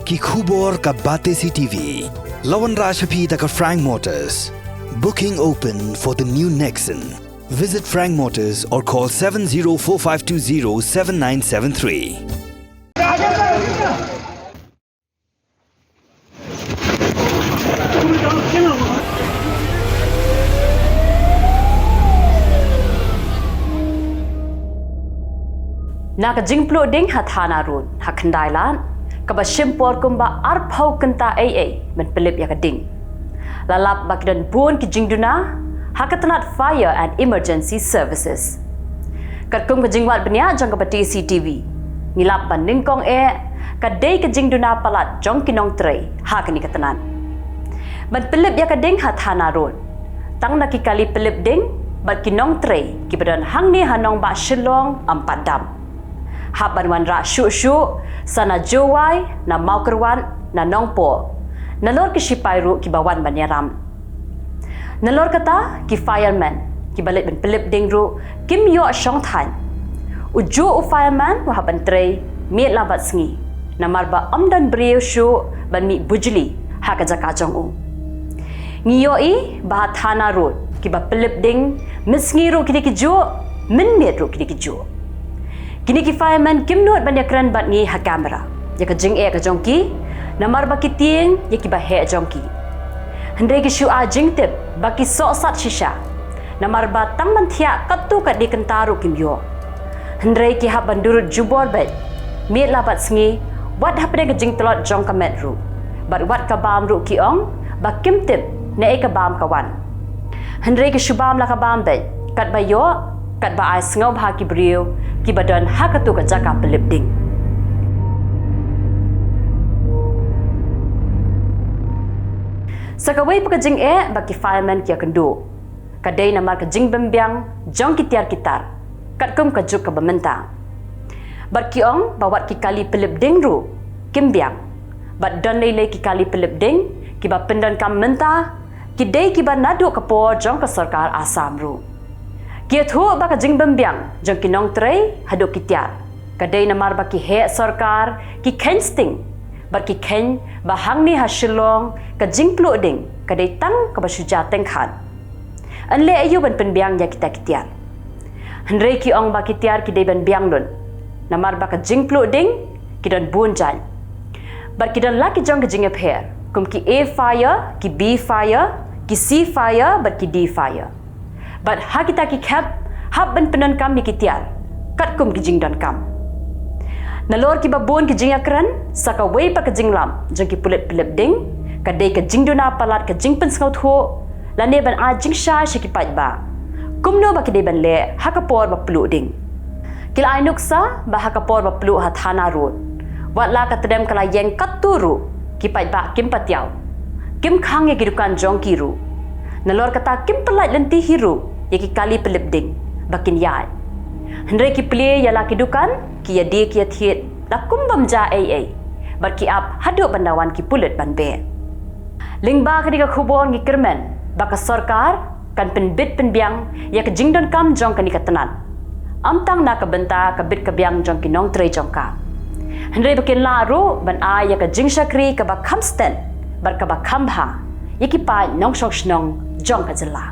Ki khubor ka Bate CTV. Lawan Rashapi taka Frank Motors. Booking open for the new Nexon. Visit Frank Motors or call 7045207973. Naka jingplo ding hathana run hakandailan kaba shimpor kumba arphau kenta AA men pelip ya kading lalap bakdan bun ki jingduna hakatanat fire and emergency services katkum ka jingwat benya jang ka CCTV ngilap ban ningkong kadai ka jingduna palat jong kinong tray hakani katanan ban pelip ya kading hathana run tang nakikali pelip ding bat kinong tray kibadan hangni hanong ba shilong ampadam Haban wan ra shu sana jowai na maukerwan na nongpo nalor ki shipairu ki bawan banyaram nalor kata ki fireman ki balik ben pelip dingru kim yo shong than uju u fireman wa haban trei mi labat sngi na marba amdan brio shu ban mi bujli ha ka jaka jong u ngiyo i ba thana road ki ba pelip ding misngi ru ki jo min mi ru ki jo Kini ki fireman kim nuat banyak kran bat ngi ha kamera. Ya ka jing ka jongki, namar baki tieng ya ki ba he jongki. Hendai ki shu a jing tip baki sok sat shisha. Namar ba tang man thia katu kat di kentaru kim yo. Hendai ki ha bandurut jubor bet. Miet labat sngi, wat ha pada ka jing telot jong ka met ru. Bat wat ka bam ru ki ong, ba kim tip ne ka bam kawan. Hendai ki shu bam la ka bam bet. Kat ba yo, kat ba ai sngau ha ki brio. Ki badan hakatu ka jaka pelip ding. Sakawai pakajing baki fireman kia kendo. Kadai namar kajing bembiang jong kitiar kitar. Katkum kajuk ka bamenta. Bat kiong bawat ki kali pelip ding ru. Kimbiang. Bat don lele ki kali pelip ding. Kiba pendan kam menta. Kidai kiba nadu kapor jong ka sarkar Asam ru. Kia thu baka jing bembiang jong kinong tray hadok kitiar kadai namar baki he sarkar ki ken sting bar ki ken bahang ni hasilong ka jing plu ding kadai tang ka basuja tengkhan anle ayu ban penbiang ya kita kitiar henre ki ong baki tiar ki dei ban biang lun namar baka jing plu ding ki don bun jan bar ki don laki jong ka jing apher kum ki A fire ki B fire ki C fire bar ki D fire But ha kita ki khap hab ban penan kam ni kitiar kat kum ki jing dan kam nalor ki babon ki jing akran saka wei pa ka jing lam jong ki pulet pelip ding kadai ka jing duna palat ka jing pen skau tho lane ban a jing sha shi ki pat ba kum no ba ki dei ban le ha ka por ba plu ding kila ai nuksa ba ha ka por ba plu ha thana road wat la ka tedem kala yeng katuru ki pat ba kim patiao kim khang ye ki dukan jong ki ru nalor kata kim pelat lenti hiru yaki kali pelip ding bakin yai hendrai ki play ya laki dukan ki ya dia ki ya thiet lakum bamja AA bar ki ap hadu bandawan ki pulet ban be lingba ka diga khubon ngi kermen baka sarkar kan penbit penbiang ya ka jingdon kam jong kan ikatanan amtang na ka benta ka bit ka biang jong ki nong tre jong ka hendrai bakin la ru ban a ya ka jing shakri ka ba khamsten bar ka ba khambha yaki pa nong shok shnong jong ka jala